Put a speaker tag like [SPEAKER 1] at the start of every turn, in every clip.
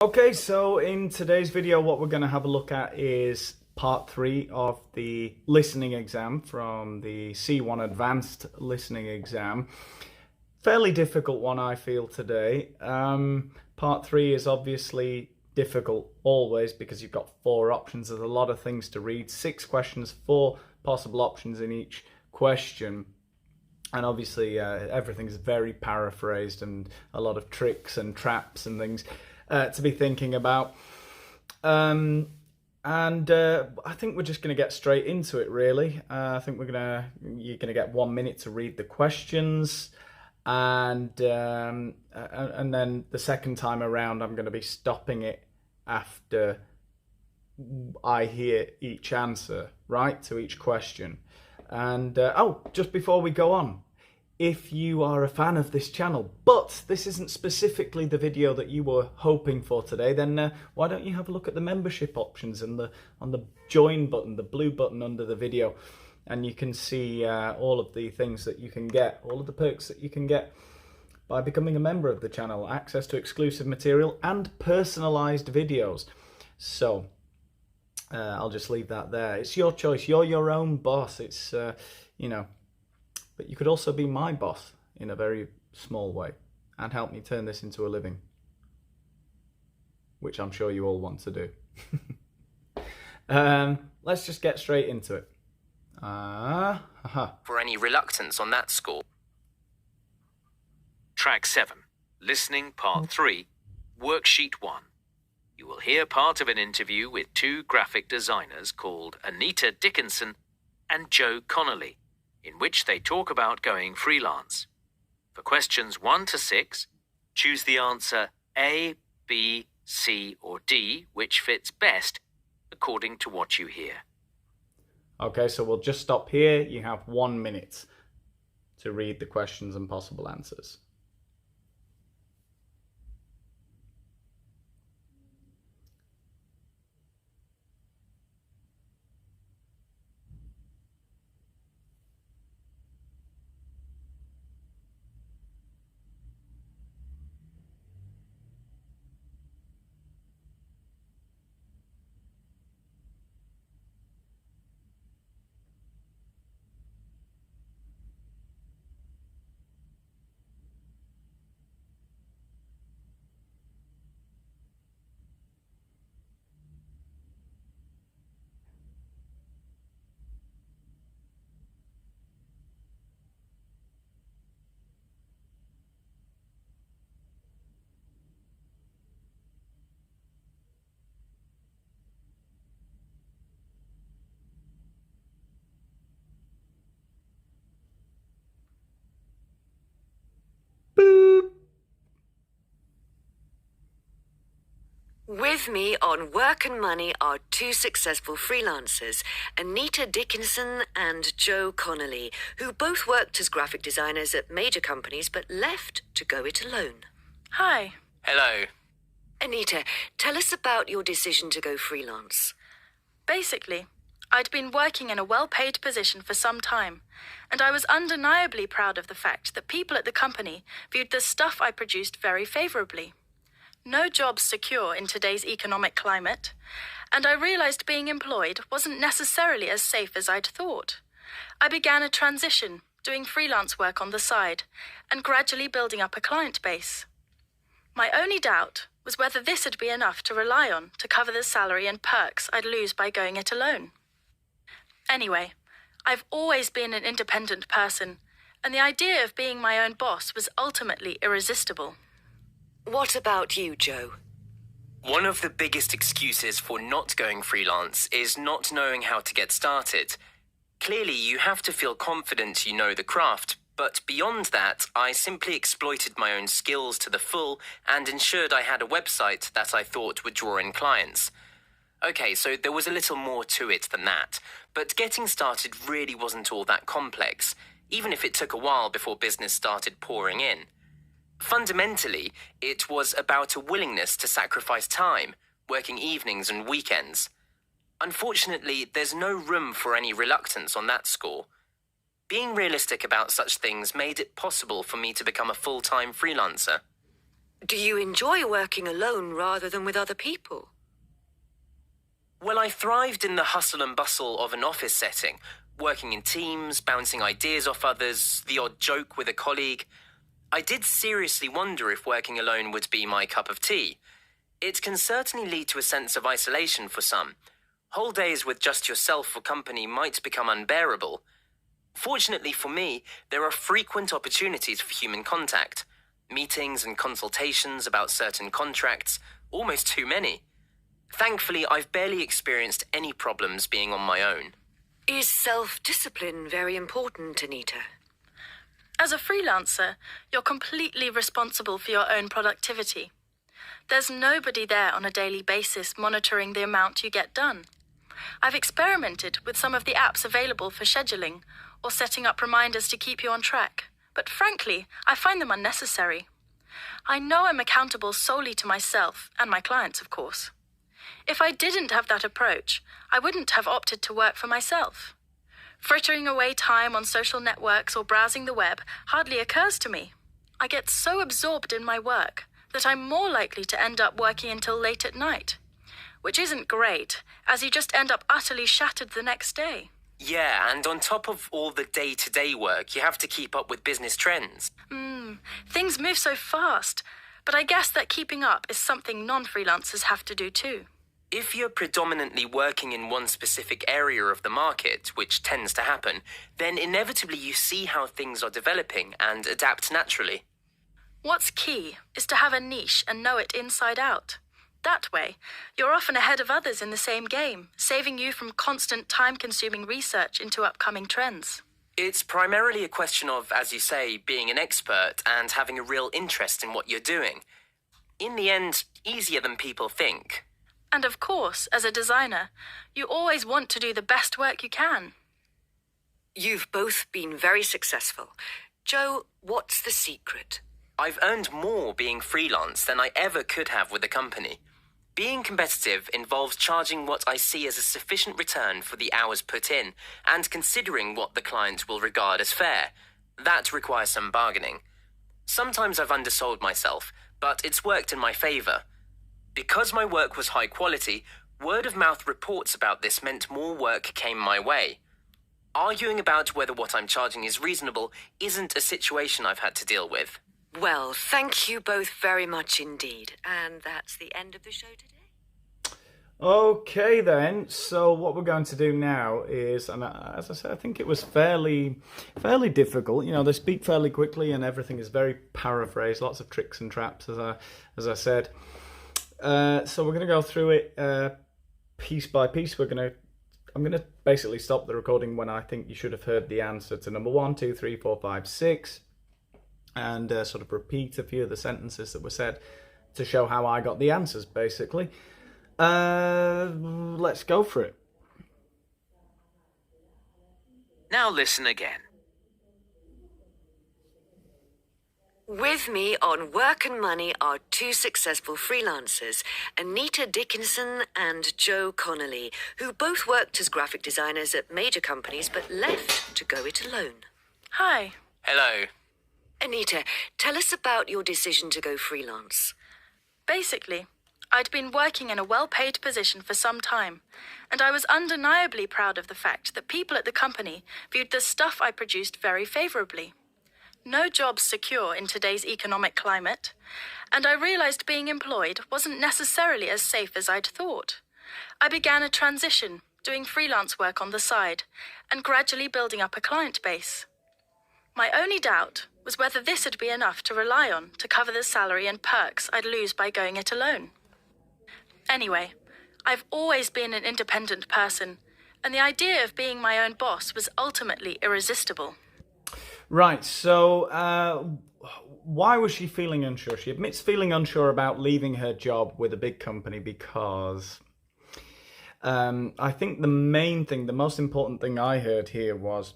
[SPEAKER 1] Okay, so in today's video, what we're going to have a look at is part 3 of the listening exam from the C1 Advanced Listening Exam. Fairly difficult one, I feel, today. Part 3 is obviously difficult always because you've got 4 options. There's a lot of things to read, 6 questions, 4 possible options in each question. And obviously everything's very paraphrased and a lot of tricks and traps and things to be thinking about. I think we're just going to get straight into it, really. I think you're going to get 1 minute to read the questions, and then the second time around I'm going to be stopping it after I hear each answer, right, to each question. And just before we go on, if you are a fan of this channel, but this isn't specifically the video that you were hoping for today, then why don't you have a look at the membership options on the join button, the blue button under the video, and you can see all of the things that you can get, all of the perks that you can get by becoming a member of the channel, access to exclusive material and personalized videos. So I'll just leave that there. It's your choice. You're your own boss. It's but you could also be my boss in a very small way and help me turn this into a living, which I'm sure you all want to do. Let's just get straight into it.
[SPEAKER 2] For any reluctance on that score. Track 7, Listening Part 3, Worksheet 1. You will hear part of an interview with 2 graphic designers called Anita Dickinson and Joe Connolly, in which they talk about going freelance. For questions 1 to 6, choose the answer A, B, C, or D, which fits best according to what you hear.
[SPEAKER 1] Okay, so we'll just stop here. You have 1 minute to read the questions and possible answers. Boop.
[SPEAKER 3] With me on Work and Money are 2 successful freelancers, Anita Dickinson and Joe Connolly, who both worked as graphic designers at major companies but left to go it alone.
[SPEAKER 4] Hi.
[SPEAKER 2] Hello.
[SPEAKER 3] Anita, tell us about your decision to go freelance.
[SPEAKER 4] Basically, I'd been working in a well-paid position for some time, and I was undeniably proud of the fact that people at the company viewed the stuff I produced very favorably. No job's secure in today's economic climate, and I realized being employed wasn't necessarily as safe as I'd thought. I began a transition, doing freelance work on the side, and gradually building up a client base. My only doubt was whether this would be enough to rely on to cover the salary and perks I'd lose by going it alone. Anyway, I've always been an independent person, and the idea of being my own boss was ultimately irresistible.
[SPEAKER 3] What about you, Joe?
[SPEAKER 2] One of the biggest excuses for not going freelance is not knowing how to get started. Clearly, you have to feel confident you know the craft, but beyond that, I simply exploited my own skills to the full and ensured I had a website that I thought would draw in clients. Okay, so there was a little more to it than that, but getting started really wasn't all that complex, even if it took a while before business started pouring in. Fundamentally, it was about a willingness to sacrifice time, working evenings and weekends. Unfortunately, there's no room for any reluctance on that score. Being realistic about such things made it possible for me to become a full-time freelancer.
[SPEAKER 3] Do you enjoy working alone rather than with other people?
[SPEAKER 2] Well, I thrived in the hustle and bustle of an office setting, working in teams, bouncing ideas off others, the odd joke with a colleague. I did seriously wonder if working alone would be my cup of tea. It can certainly lead to a sense of isolation for some. Whole days with just yourself or company might become unbearable. Fortunately for me, there are frequent opportunities for human contact. Meetings and consultations about certain contracts, almost too many. Thankfully, I've barely experienced any problems being on my own.
[SPEAKER 3] Is self-discipline very important, Anita?
[SPEAKER 4] As a freelancer, you're completely responsible for your own productivity. There's nobody there on a daily basis monitoring the amount you get done. I've experimented with some of the apps available for scheduling or setting up reminders to keep you on track, but frankly, I find them unnecessary. I know I'm accountable solely to myself and my clients, of course. If I didn't have that approach, I wouldn't have opted to work for myself. Frittering away time on social networks or browsing the web hardly occurs to me. I get so absorbed in my work that I'm more likely to end up working until late at night, which isn't great, as you just end up utterly shattered the next day.
[SPEAKER 2] Yeah, and on top of all the day-to-day work, you have to keep up with business trends.
[SPEAKER 4] Things move so fast, but I guess that keeping up is something non-freelancers have to do too.
[SPEAKER 2] If you're predominantly working in one specific area of the market, which tends to happen, then inevitably you see how things are developing and adapt naturally.
[SPEAKER 4] What's key is to have a niche and know it inside out. That way, you're often ahead of others in the same game, saving you from constant time-consuming research into upcoming trends.
[SPEAKER 2] It's primarily a question of, as you say, being an expert and having a real interest in what you're doing. In the end, easier than people think.
[SPEAKER 4] And of course, as a designer, you always want to do the best work you can.
[SPEAKER 3] You've both been very successful. Joe, what's the secret?
[SPEAKER 2] I've earned more being freelance than I ever could have with a company. Being competitive involves charging what I see as a sufficient return for the hours put in and considering what the client will regard as fair. That requires some bargaining. Sometimes I've undersold myself, but it's worked in my favor. Because my work was high quality, word-of-mouth reports about this meant more work came my way. Arguing about whether what I'm charging is reasonable isn't a situation I've had to deal with.
[SPEAKER 3] Well, thank you both very much indeed. And that's the end of the show today.
[SPEAKER 1] Okay then, so what we're going to do now is, and as I said, I think it was fairly difficult. You know, they speak fairly quickly and everything is very paraphrased, lots of tricks and traps, as I said. So we're going to go through it piece by piece. I'm going to basically stop the recording when I think you should have heard the answer to number 1, 2, 3, 4, 5, 6. And sort of repeat a few of the sentences that were said to show how I got the answers, basically. Let's go for it.
[SPEAKER 2] Now listen again.
[SPEAKER 3] With me on Work and Money are two successful freelancers, Anita Dickinson and Joe Connolly, who both worked as graphic designers at major companies but left to go it alone.
[SPEAKER 4] Hi.
[SPEAKER 2] Hello.
[SPEAKER 3] Anita, tell us about your decision to go freelance.
[SPEAKER 4] Basically, I'd been working in a well-paid position for some time, and I was undeniably proud of the fact that people at the company viewed the stuff I produced very favorably. No job's secure in today's economic climate, and I realized being employed wasn't necessarily as safe as I'd thought. I began a transition, doing freelance work on the side, and gradually building up a client base. My only doubt was whether this would be enough to rely on to cover the salary and perks I'd lose by going it alone. Anyway, I've always been an independent person, and the idea of being my own boss was ultimately irresistible.
[SPEAKER 1] Right, so why was she feeling unsure? She admits feeling unsure about leaving her job with a big company because I think the main thing, the most important thing I heard here was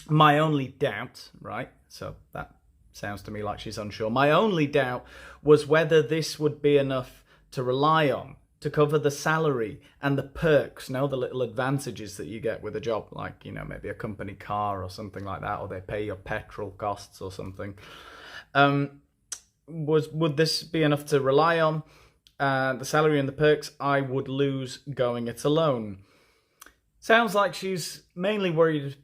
[SPEAKER 1] my only doubt, right? So that sounds to me like she's unsure. My only doubt was whether this would be enough to rely on to cover the salary and the perks, the little advantages that you get with a job, like, maybe a company car or something like that, or they pay your petrol costs or something. would this be enough to rely on? The salary and the perks I would lose going it alone. Sounds like she's mainly worried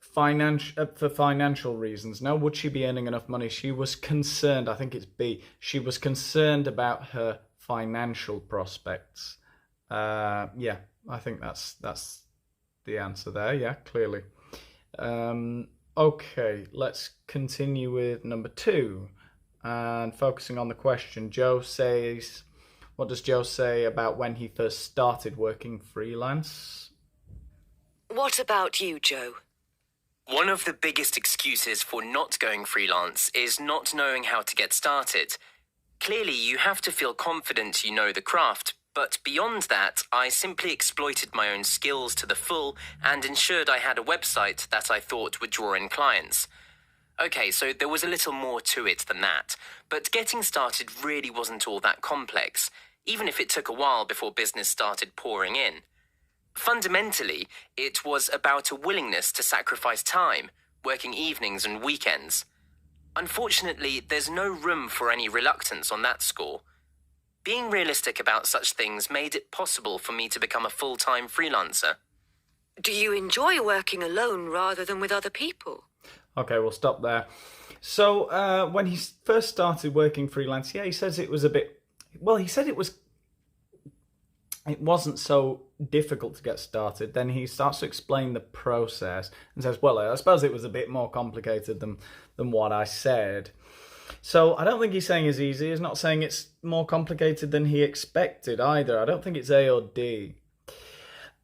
[SPEAKER 1] for financial reasons. Now, would she be earning enough money? She was concerned, I think it's B, she was concerned about her financial prospects. Yeah, I think that's the answer there, yeah, clearly. Okay, let's continue with number 2. And focusing on the question, Joe says, what does Joe say about when he first started working freelance?
[SPEAKER 3] What about you, Joe?
[SPEAKER 2] One of the biggest excuses for not going freelance is not knowing how to get started. Clearly, you have to feel confident you know the craft, but beyond that, I simply exploited my own skills to the full and ensured I had a website that I thought would draw in clients. Okay, so there was a little more to it than that, but getting started really wasn't all that complex, even if it took a while before business started pouring in. Fundamentally, it was about a willingness to sacrifice time, working evenings and weekends. Unfortunately, there's no room for any reluctance on that score. Being realistic about such things made it possible for me to become a full-time freelancer.
[SPEAKER 3] Do you enjoy working alone rather than with other people?
[SPEAKER 1] Okay, we'll stop there. So when he first started working freelance, yeah, he says it was a bit... Well, he said it wasn't so difficult to get started. Then he starts to explain the process and says, well, I suppose it was a bit more complicated than what I said. So I don't think he's saying it's easy. He's not saying it's more complicated than he expected either. I don't think it's A or D.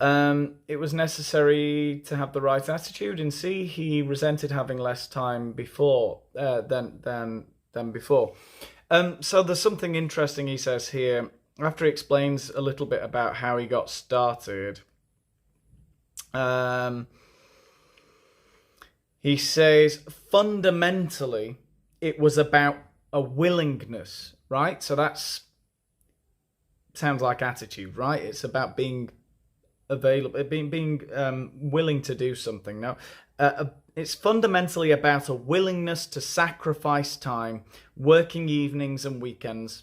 [SPEAKER 1] It was necessary to have the right attitude. In C, he resented having less time before than before. So there's something interesting he says here. After he explains a little bit about how he got started, he says, fundamentally, it was about a willingness, right? So sounds like attitude, right? It's about being available, being willing to do something. Now, it's fundamentally about a willingness to sacrifice time, working evenings and weekends.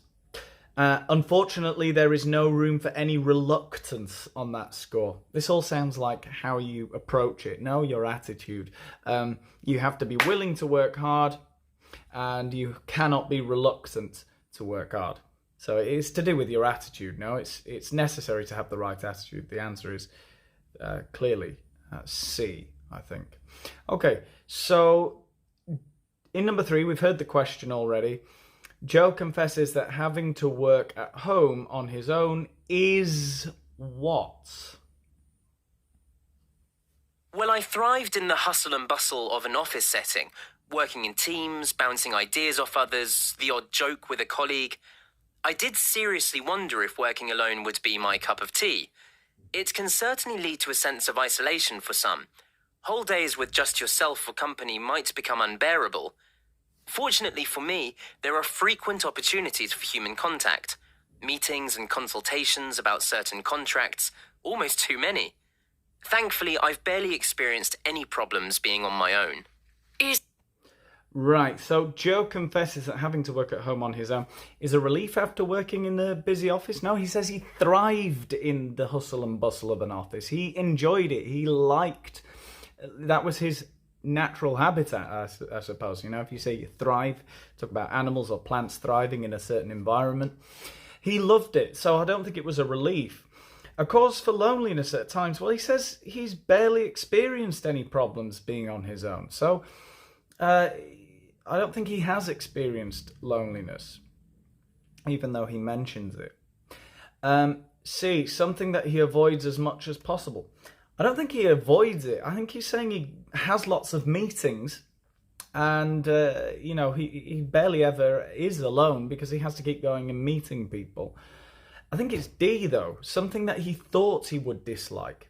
[SPEAKER 1] Unfortunately, there is no room for any reluctance on that score. This all sounds like how you approach it. No, your attitude. You have to be willing to work hard, and you cannot be reluctant to work hard. So it's to do with your attitude. No, it's necessary to have the right attitude. The answer is clearly C, I think. Okay, so in number 3, we've heard the question already. Joe confesses that having to work at home on his own is what?
[SPEAKER 2] Well, I thrived in the hustle and bustle of an office setting, working in teams, bouncing ideas off others, the odd joke with a colleague. I did seriously wonder if working alone would be my cup of tea. It can certainly lead to a sense of isolation for some. Whole days with just yourself for company might become unbearable. Fortunately for me, there are frequent opportunities for human contact. Meetings and consultations about certain contracts, almost too many. Thankfully, I've barely experienced any problems being on my own.
[SPEAKER 1] Right, so Joe confesses that having to work at home on his own is a relief after working in a busy office. No, he says he thrived in the hustle and bustle of an office. He enjoyed it. He liked... That was his natural habitat, I suppose. You know, if you say you thrive, talk about animals or plants thriving in a certain environment. He loved it, so I don't think it was a relief. A cause for loneliness at times. Well, he says he's barely experienced any problems being on his own. So I don't think he has experienced loneliness, even though he mentions it. C, something that he avoids as much as possible. I don't think he avoids it. I think he's saying he has lots of meetings and, he barely ever is alone because he has to keep going and meeting people. I think it's D, though, something that he thought he would dislike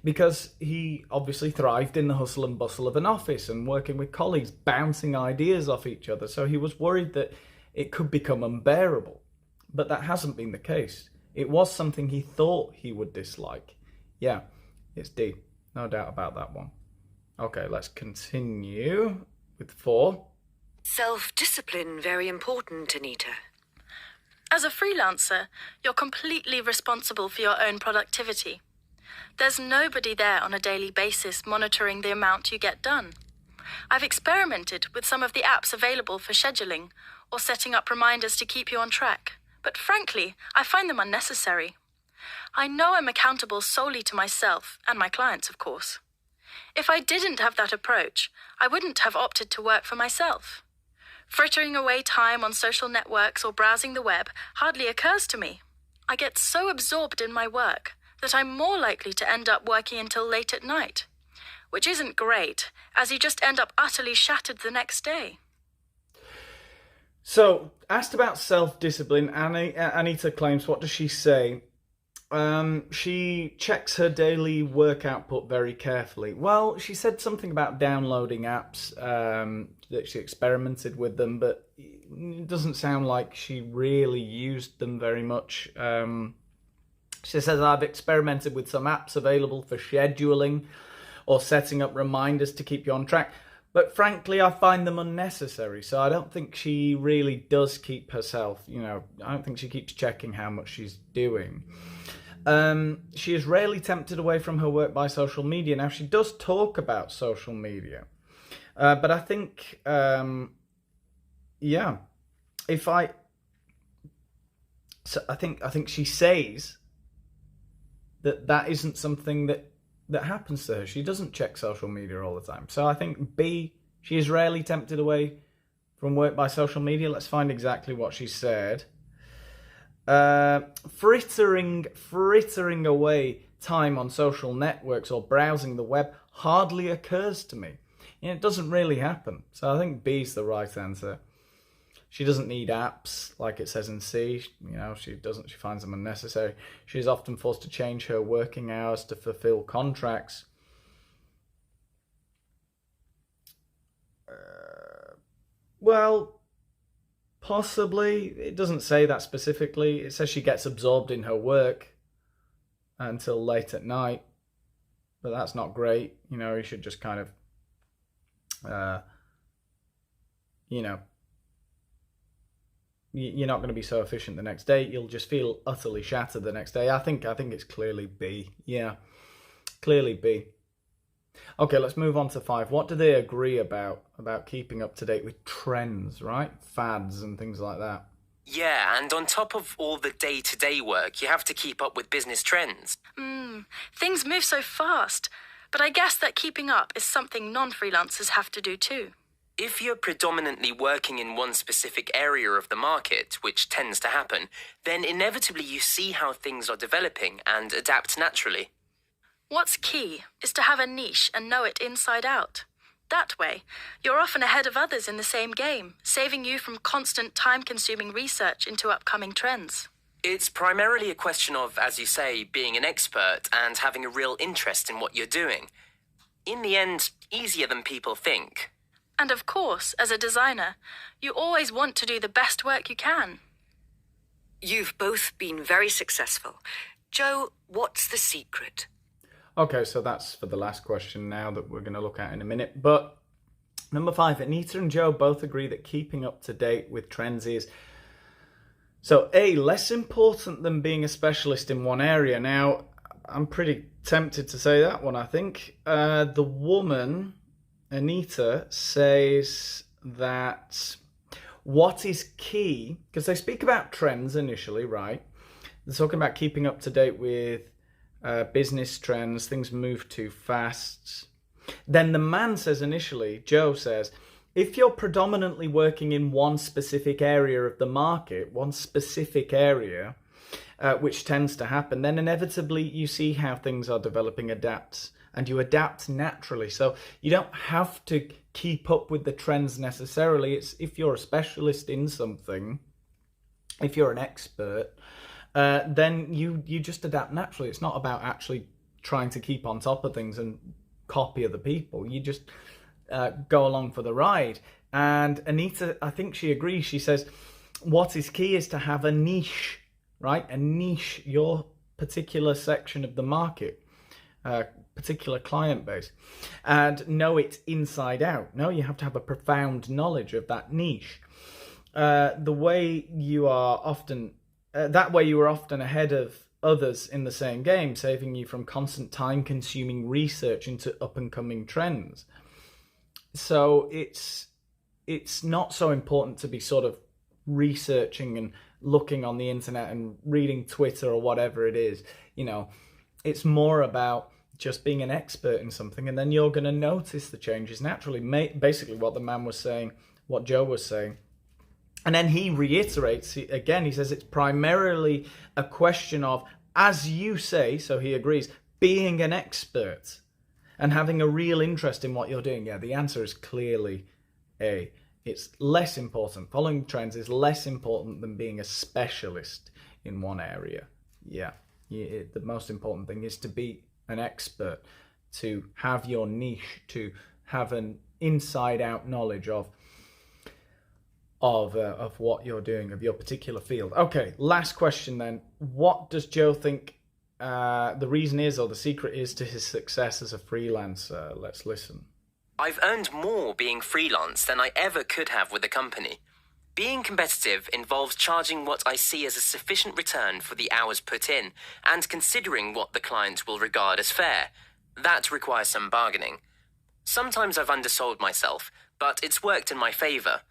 [SPEAKER 1] because he obviously thrived in the hustle and bustle of an office and working with colleagues, bouncing ideas off each other. So he was worried that it could become unbearable. But that hasn't been the case. It was something he thought he would dislike. Yeah. It's D. No doubt about that one. Okay, let's continue with 4.
[SPEAKER 3] Self-discipline very important, Anita.
[SPEAKER 4] As a freelancer, you're completely responsible for your own productivity. There's nobody there on a daily basis monitoring the amount you get done. I've experimented with some of the apps available for scheduling or setting up reminders to keep you on track, but frankly, I find them unnecessary. I know I'm accountable solely to myself and my clients, of course. If I didn't have that approach, I wouldn't have opted to work for myself. Frittering away time on social networks or browsing the web hardly occurs to me. I get so absorbed in my work that I'm more likely to end up working until late at night, which isn't great, as you just end up utterly shattered the next day.
[SPEAKER 1] So, asked about self-discipline, Anita claims, what does she say? She checks her daily work output very carefully. Well, she said something about downloading apps, that she experimented with them, but it doesn't sound like she really used them very much. She says, I've experimented with some apps available for scheduling or setting up reminders to keep you on track. But frankly, I find them unnecessary. So I don't think she really does keep herself, I don't think she keeps checking how much she's doing. She is rarely tempted away from her work by social media. Now, she does talk about social media. But I think, I think she says that isn't something that happens to her. She doesn't check social media all the time. So I think B, she is rarely tempted away from work by social media. Let's find exactly what she said. Frittering away time on social networks or browsing the web hardly occurs to me. It doesn't really happen. So I think B is the right answer. She doesn't need apps, like it says in C. She finds them unnecessary. She is often forced to change her working hours to fulfill contracts. Well, possibly. It doesn't say that specifically. It says she gets absorbed in her work until late at night. But that's not great. You should just kind of, you're not going to be so efficient the next day. You'll just feel utterly shattered the next day. I think it's clearly B. Yeah, clearly B. Okay, let's move on to 5. What do they agree about keeping up to date with trends, right? Fads and things like that.
[SPEAKER 2] Yeah, and on top of all the day-to-day work, you have to keep up with business trends.
[SPEAKER 4] Things move so fast, but I guess that keeping up is something non-freelancers have to do too.
[SPEAKER 2] If you're predominantly working in one specific area of the market, which tends to happen, then inevitably you see how things are developing and adapt naturally.
[SPEAKER 4] What's key is to have a niche and know it inside out. That way, you're often ahead of others in the same game, saving you from constant time-consuming research into upcoming trends.
[SPEAKER 2] It's primarily a question of, as you say, being an expert and having a real interest in what you're doing. In the end, easier than people think.
[SPEAKER 4] And of course, as a designer, you always want to do the best work you can.
[SPEAKER 3] You've both been very successful. Joe, what's the secret?
[SPEAKER 1] Okay, so that's for the last question now that we're going to look at in a minute. But number 5, Anita and Joe both agree that keeping up to date with trends is, so A, less important than being a specialist in one area. Now, I'm pretty tempted to say that one, I think. The woman, Anita, says that what is key, because they speak about trends initially, right? They're talking about keeping up to date with business trends, things move too fast. Then the man says initially, Joe says, if you're predominantly working in one specific area of the market, which tends to happen, then inevitably you see how things are developing, and you adapt naturally. So you don't have to keep up with the trends necessarily. It's if you're a specialist in something, if you're an expert, then you just adapt naturally. It's not about actually trying to keep on top of things and copy other people. You just go along for the ride. And Anita, I think she agrees. She says, what is key is to have a niche, right? A niche, your particular section of the market. particular client base and know it inside out. No, you have to have a profound knowledge of that niche. That way you are often ahead of others in the same game, saving you from constant time-consuming research into up-and-coming trends. So it's not so important to be sort of researching and looking on the internet and reading Twitter or whatever it is. You know, it's more about just being an expert in something, and then you're going to notice the changes naturally. Basically what the man was saying, what Joe was saying. And then he reiterates, again, he says it's primarily a question of, as you say, so he agrees, being an expert and having a real interest in what you're doing. Yeah, the answer is clearly A. It's less important. Following trends is less important than being a specialist in one area. Yeah, the most important thing is to be an expert, to have your niche, to have an inside-out knowledge of what you're doing, of your particular field. Okay, last question then. What does Joe think the reason is, or the secret is, to his success as a freelancer? Let's listen.
[SPEAKER 2] I've earned more being freelance than I ever could have with a company. Being competitive involves charging what I see as a sufficient return for the hours put in, and considering what the client will regard as fair. That requires some bargaining. Sometimes I've undersold myself, but it's worked in my favour.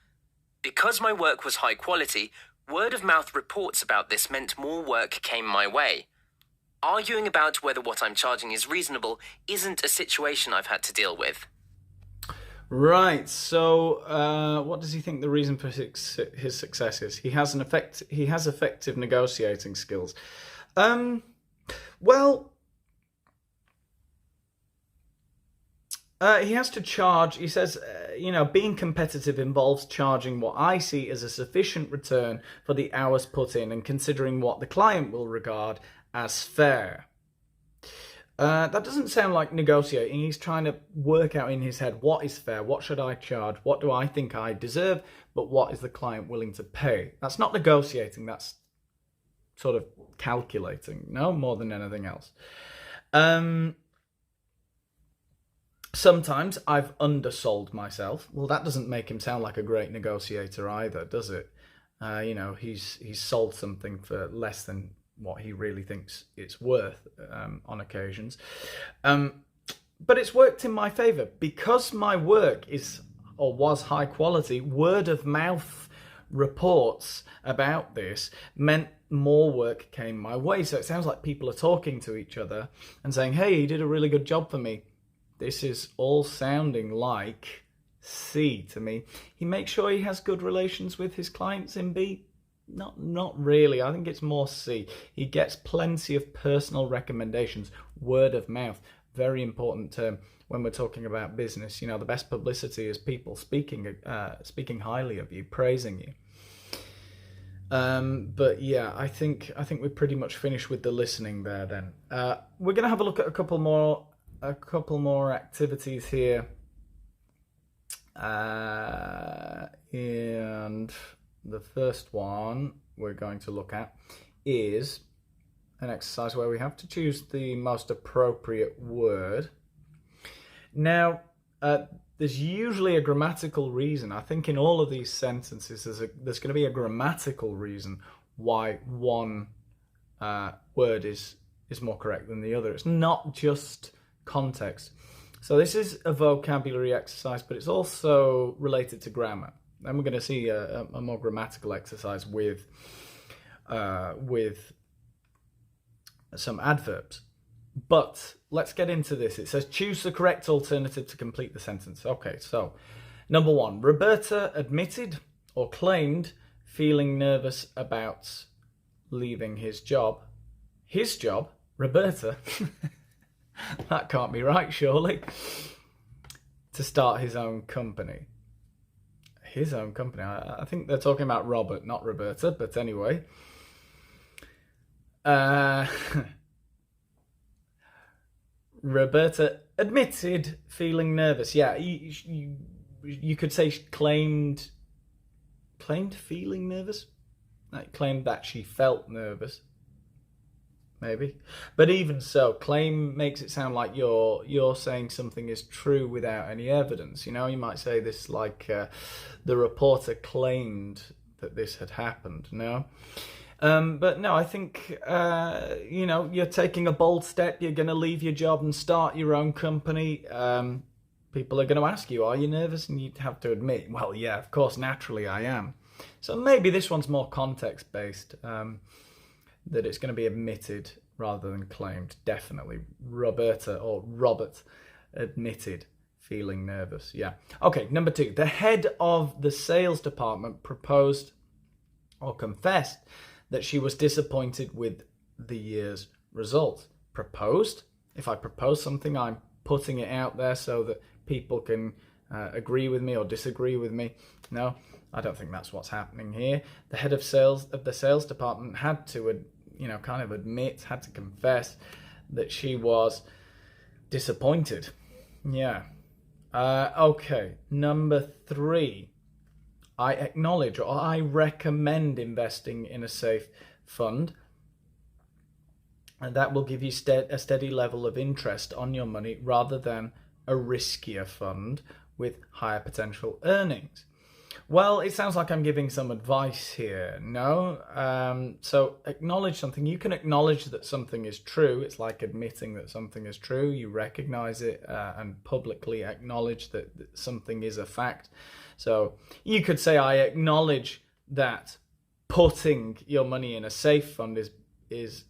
[SPEAKER 2] Because my work was high quality, word-of-mouth reports about this meant more work came my way. Arguing about whether what I'm charging is reasonable isn't a situation I've had to deal with.
[SPEAKER 1] Right, so what does he think the reason for his success is? He has effective negotiating skills. He has to charge. He says, being competitive involves charging what I see as a sufficient return for the hours put in and considering what the client will regard as fair. That doesn't sound like negotiating. He's trying to work out in his head, what is fair? What should I charge? What do I think I deserve? But what is the client willing to pay? That's not negotiating. That's sort of calculating, no more than anything else. Sometimes I've undersold myself. Well, that doesn't make him sound like a great negotiator either, does it? He's sold something for less than what he really thinks it's worth on occasions. But it's worked in my favour. Because my work was high quality, word of mouth reports about this meant more work came my way. So it sounds like people are talking to each other and saying, hey, you did a really good job for me. This is all sounding like C to me. He makes sure he has good relations with his clients in B. Not really. I think it's more C. He gets plenty of personal recommendations. Word of mouth. Very important term when we're talking about business. The best publicity is people speaking highly of you, praising you. But yeah, I think we're pretty much finished with the listening there then. We're going to have a look at a couple more activities here. And the first one we're going to look at is an exercise where we have to choose the most appropriate word. Now, there's usually a grammatical reason. I think in all of these sentences, there's going to be a grammatical reason why one word is more correct than the other. It's not just context. So this is a vocabulary exercise, but it's also related to grammar. And we're going to see a more grammatical exercise with some adverbs. But let's get into this. It says, choose the correct alternative to complete the sentence. Okay, so number one, Roberta admitted or claimed feeling nervous about leaving his job. His job? Roberta? That can't be right, surely. To start his own company. His own company. I think they're talking about Robert, not Roberta, but anyway. Roberta admitted feeling nervous. Yeah, you could say she claimed feeling nervous. Like, claimed that she felt nervous. maybe. But even so, claim makes it sound like you're saying something is true without any evidence. You know, you might say this like the reporter claimed that this had happened. No. But no, I think, you know, you're taking a bold step. You're going to leave your job and start your own company. People are going to ask you, are you nervous? And you'd have to admit, well, yeah, of course, naturally I am. So maybe this one's more context-based, that it's going to be admitted rather than claimed. Definitely. Roberta or Robert admitted feeling nervous. Yeah. Okay, number 2. The head of the sales department proposed or confessed that she was disappointed with the year's results. Proposed? If I propose something, I'm putting it out there so that people can agree with me or disagree with me. No, I don't think that's what's happening here. The head of the sales department had to, you know, kind of admit, had to confess that she was disappointed. Yeah. Okay. Number 3. I acknowledge or I recommend investing in a safe fund, and that will give you a steady level of interest on your money rather than a riskier fund with higher potential earnings. Well, it sounds like I'm giving some advice here. No? So acknowledge something. You can acknowledge that something is true. It's like admitting that something is true. You recognize it and publicly acknowledge that something is a fact. So you could say, I acknowledge that putting your money in a safe fund is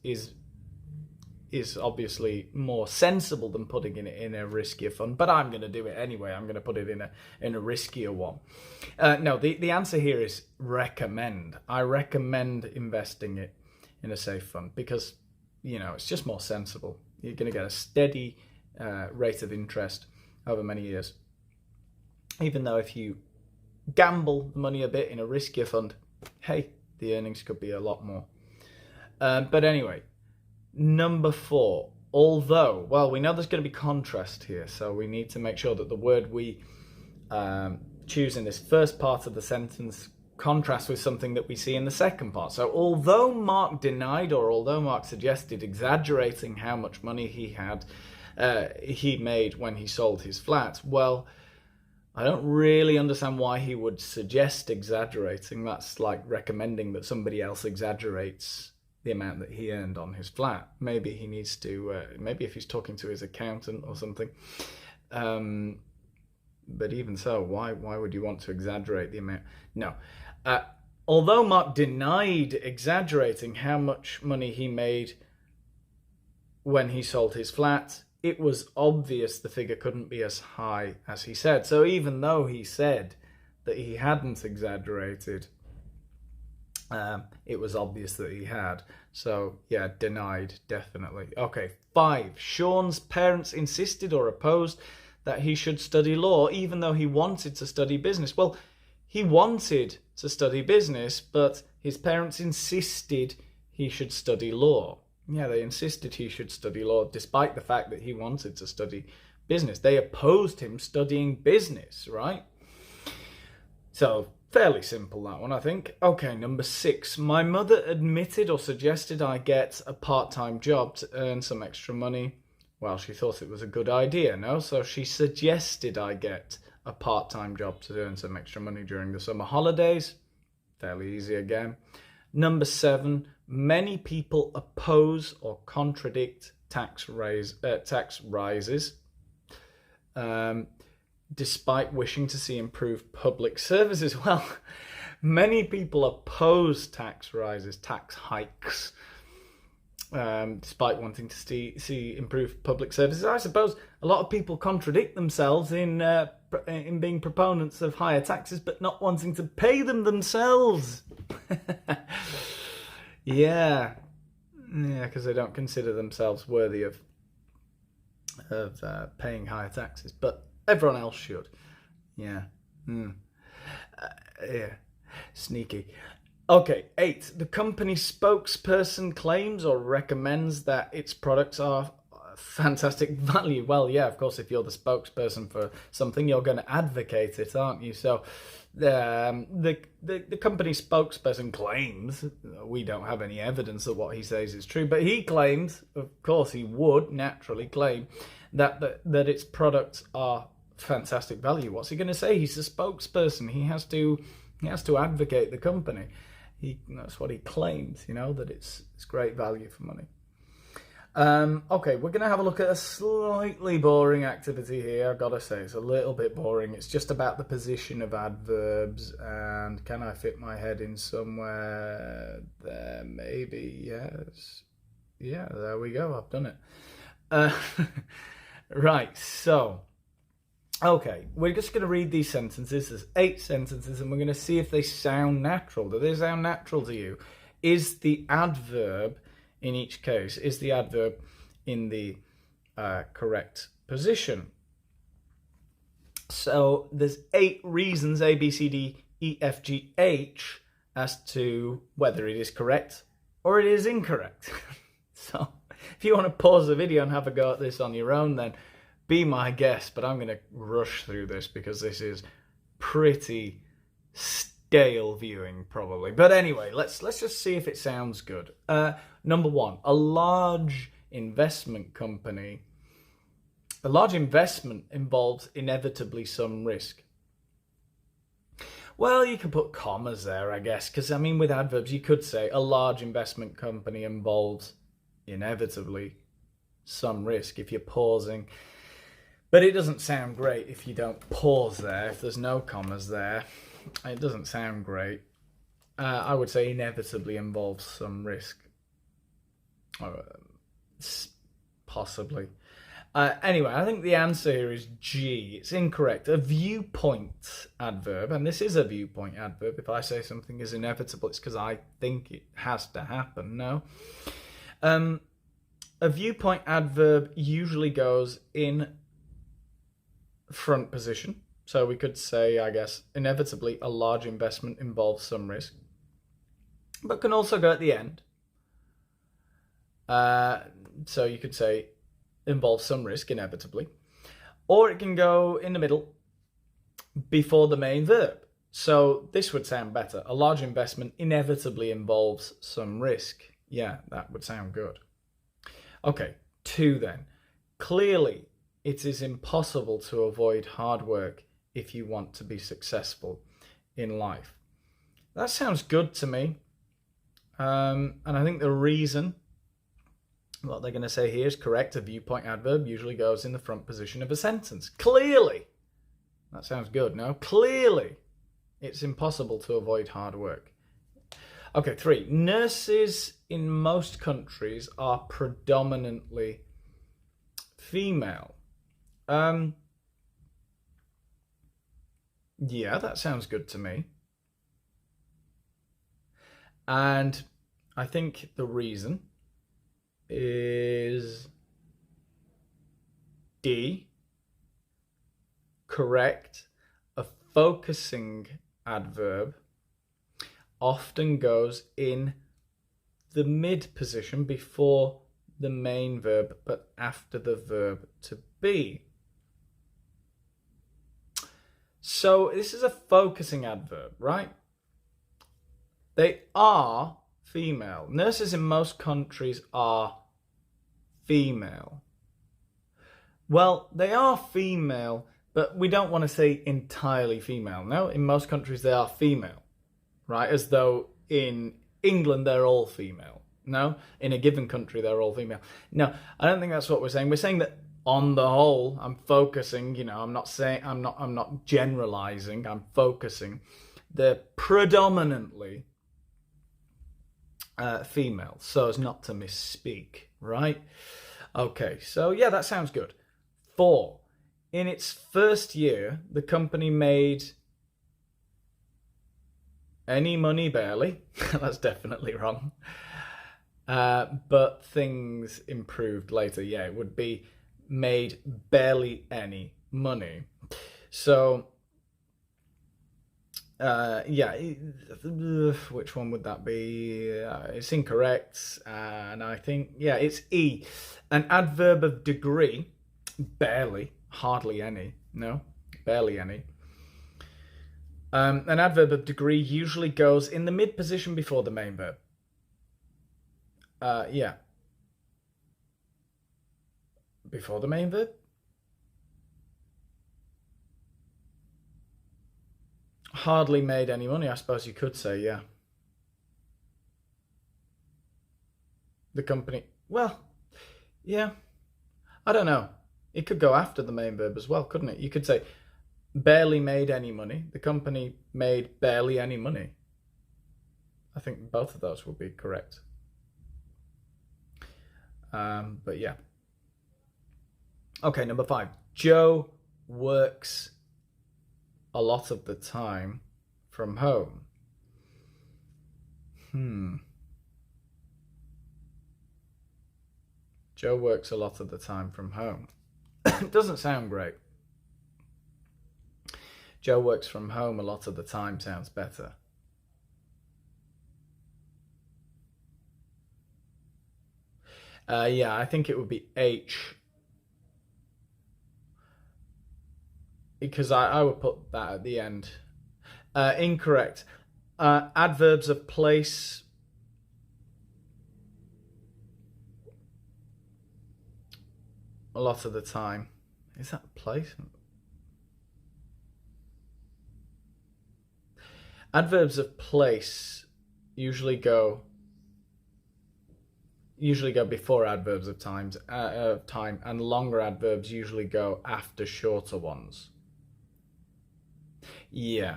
[SPEAKER 1] obviously more sensible than putting it in a riskier fund, but I'm going to do it anyway. I'm going to put it in a riskier one. No, the answer here is recommend. I recommend investing it in a safe fund because, you know, it's just more sensible. You're going to get a steady rate of interest over many years. Even though if you gamble the money a bit in a riskier fund, hey, the earnings could be a lot more. But anyway, number 4, although, well, we know there's going to be contrast here, so we need to make sure that the word we choose in this first part of the sentence contrasts with something that we see in the second part. So although Mark denied, or although Mark suggested exaggerating how much money he made when he sold his flat, well, I don't really understand why he would suggest exaggerating. That's like recommending that somebody else exaggerates the amount that he earned on his flat. Maybe he needs to, maybe if he's talking to his accountant or something. But even so, why would you want to exaggerate the amount? No. Although Mark denied exaggerating how much money he made when he sold his flat, it was obvious the figure couldn't be as high as he said. So even though he said that he hadn't exaggerated, it was obvious that he had. So yeah, denied, definitely. Okay, 5. Sean's parents insisted or opposed that he should study law, even though he wanted to study business. Well, he wanted to study business, but his parents insisted he should study law. Yeah, they insisted he should study law, despite the fact that he wanted to study business. They opposed him studying business, right? So, fairly simple, that one, I think. Okay, number 6. My mother admitted or suggested I get a part-time job to earn some extra money. Well, she thought it was a good idea, no? So she suggested I get a part-time job to earn some extra money during the summer holidays. Fairly easy again. Number 7. Many people oppose or contradict tax rises, despite wishing to see improved public services. Well, many people oppose tax rises, tax hikes, despite wanting to see improved public services. I suppose a lot of people contradict themselves in being proponents of higher taxes, but not wanting to pay them themselves. Yeah, because they don't consider themselves worthy of paying higher taxes, but everyone else should. Yeah. Yeah. Sneaky. Okay, 8. The company spokesperson claims or recommends that its products are fantastic value. Well, yeah, of course, if you're the spokesperson for something, you're going to advocate it, aren't you? So The company spokesperson claims, we don't have any evidence that what he says is true, but he claims, of course he would naturally claim, that its products are fantastic value. What's he going to say? He's the spokesperson. He has to advocate the company. That's what he claims, that it's great value for money. Okay, we're going to have a look at a slightly boring activity here. I've got to say, it's a little bit boring. It's just about the position of adverbs, and can I fit my head in somewhere there? Maybe, yes. Yeah, there we go. I've done it. Right, so, okay, we're just going to read these sentences. There's 8 sentences, and we're going to see if they sound natural. Do they sound natural to you? Is the adverb... in each case, is the adverb in the correct position? So there's 8 reasons, A, B, C, D, E, F, G, H, as to whether it is correct or it is incorrect. So if you want to pause the video and have a go at this on your own, then be my guest. But I'm going to rush through this because this is pretty stale viewing, probably. But anyway, let's just see if it sounds good. Number 1, a large investment company. A large investment involves inevitably some risk. Well, you can put commas there, I guess, because, with adverbs, you could say a large investment company involves inevitably some risk if you're pausing. But it doesn't sound great if you don't pause there, if there's no commas there. It doesn't sound great. I would say inevitably involves some risk. Possibly. Anyway, I think the answer here is G. It's incorrect. A viewpoint adverb, and this is a viewpoint adverb. If I say something is inevitable, it's because I think it has to happen. No. A viewpoint adverb usually goes in front position. So we could say, I guess, inevitably a large investment involves some risk, but can also go at the end. So you could say involves some risk inevitably, or it can go in the middle before the main verb. So this would sound better. A large investment inevitably involves some risk. Yeah, that would sound good. Okay, 2 then. Clearly, it is impossible to avoid hard work if you want to be successful in life. That sounds good to me. And I think the reason, what they're going to say here is correct. A viewpoint adverb usually goes in the front position of a sentence. Clearly. That sounds good, no? Clearly, it's impossible to avoid hard work. Okay, 3. Nurses in most countries are predominantly female. Yeah, that sounds good to me. And I think the reason is D, correct. A focusing adverb often goes in the mid position before the main verb, but after the verb to be. So this is a focusing adverb, right? They are female. Nurses in most countries are female. Well, they are female, but we don't want to say entirely female. No, in most countries they are female, right? As though in England they're all female. No, in a given country they're all female. No, I don't think that's what we're saying. We're saying that on the whole, I'm focusing, I'm not generalizing, I'm focusing. They're predominantly female, so as not to misspeak, right? Okay, so yeah, that sounds good. 4. In its first year, the company made any money barely. That's definitely wrong. But things improved later. Yeah, it would be made barely any money. So, yeah, which one would that be? It's incorrect. And I think, yeah, it's E. An adverb of degree, barely, hardly any. No, barely any. An adverb of degree usually goes in the mid position before the main verb. Yeah. Before the main verb? Hardly made any money, I suppose you could say, yeah. The company, well, yeah, I don't know. It could go after the main verb as well, couldn't it? You could say, barely made any money. The company made barely any money. I think both of those would be correct. But yeah. Okay, number 5. Joe works a lot of the time from home. Joe works a lot of the time from home. It doesn't sound great. Joe works from home a lot of the time sounds better. Yeah, I think it would be H. Because I would put that at the end. Incorrect. Adverbs of place. A lot of the time. Is that place? Adverbs of place usually go before adverbs of time, and longer adverbs usually go after shorter ones. Yeah,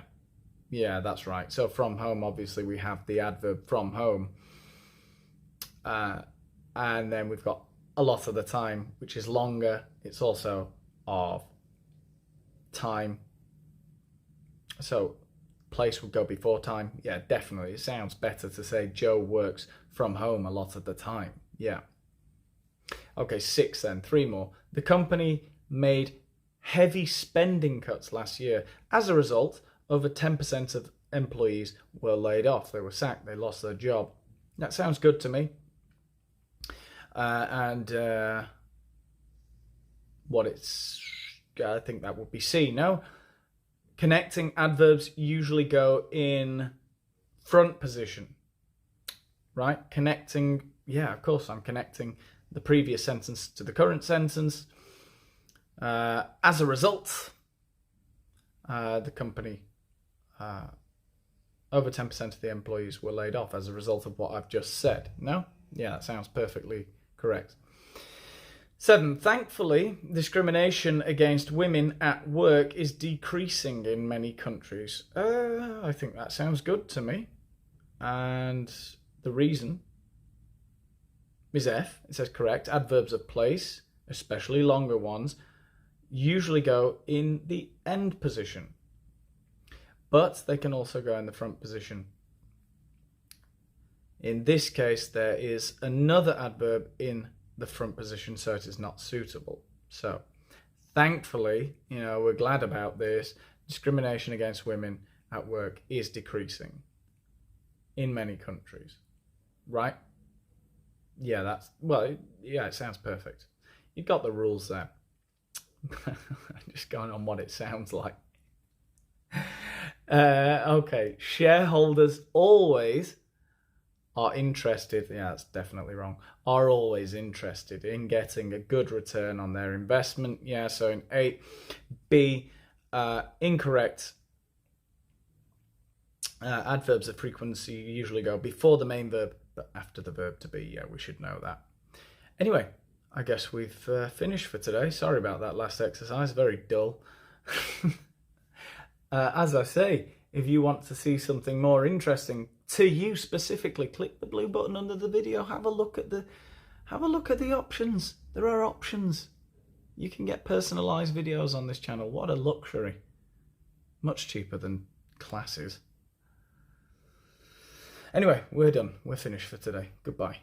[SPEAKER 1] that's right. So from home, obviously, we have the adverb from home. And then we've got a lot of the time, which is longer. It's also of time. So place would go before time. Yeah, definitely. It sounds better to say Joe works from home a lot of the time. Yeah. Okay, 6 then. 3 more. The company made heavy spending cuts last year. As a result, over 10% of employees were laid off. They were sacked. They lost their job. That sounds good to me. I think that would be C. No? Connecting adverbs usually go in front position. Right? Connecting, yeah, of course, I'm connecting the previous sentence to the current sentence. As a result, the company, over 10% of the employees were laid off as a result of what I've just said. No? Yeah, that sounds perfectly correct. 7, thankfully, discrimination against women at work is decreasing in many countries. I think that sounds good to me. And the reason is F. It says correct. Adverbs of place, especially longer ones, usually go in the end position. But they can also go in the front position. In this case, there is another adverb in the front position, so it is not suitable. So, thankfully, we're glad about this. Discrimination against women at work is decreasing in many countries. Right? Yeah, it sounds perfect. You got the rules there. I'm just going on what it sounds like. Okay, shareholders always are interested, yeah, that's definitely wrong, are always interested in getting a good return on their investment. Yeah, so in A. B, incorrect. Adverbs of frequency usually go before the main verb, but after the verb to be. Yeah, we should know that. Anyway, I guess we've finished for today. Sorry about that last exercise, very dull. As I say, if you want to see something more interesting to you specifically, click the blue button under the video. Have a look at the options. There are options. You can get personalized videos on this channel. What a luxury. Much cheaper than classes. Anyway, we're done. We're finished for today. Goodbye.